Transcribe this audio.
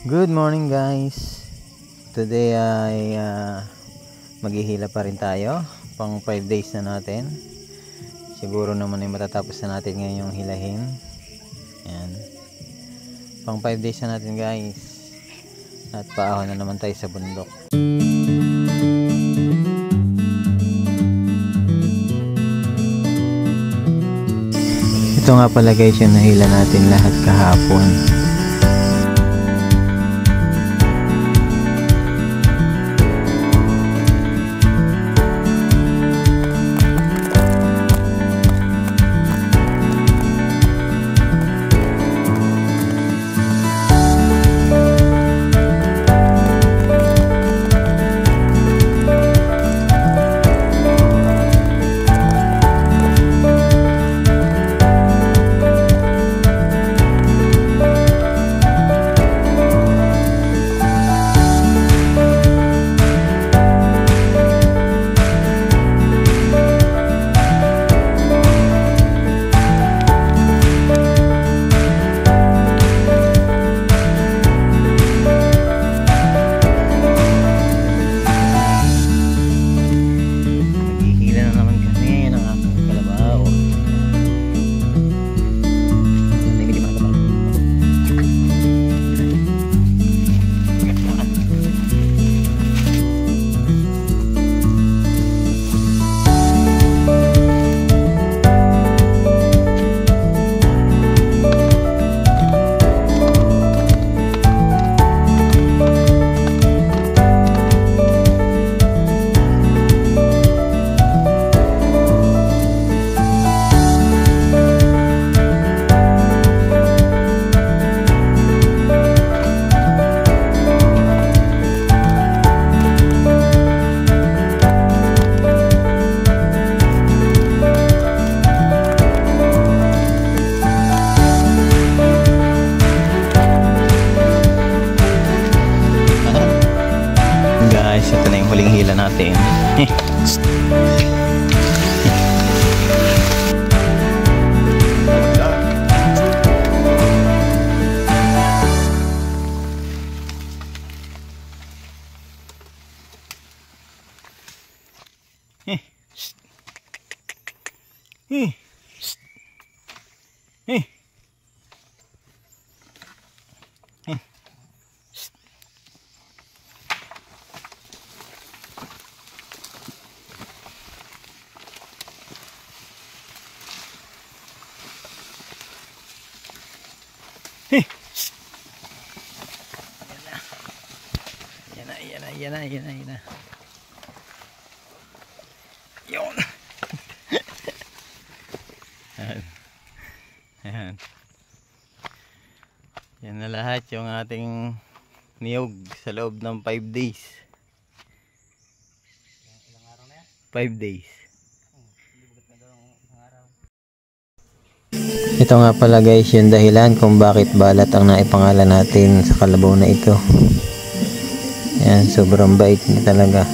Good morning guys. Today ay maghihila pa rin tayo. Pang 5 days na natin. Siguro naman ay matatapos na natin ngayon yung hilahin. Ayan. Pang 5 days na natin guys. At paahon na naman tayo sa bundok. Ito nga pala guys yung nahila natin lahat kahapon. Guys, ito na yung huling hila natin. Yan na. Yun. Ayan. Yan na lahat yung ating niyog sa loob ng 5 days. Ilang araw na yan? 5 days. Ito nga pala guys yung dahilan kung bakit balat ang naipangalan natin sa kalabaw na ito. Ayan, sobrang bait niya talaga.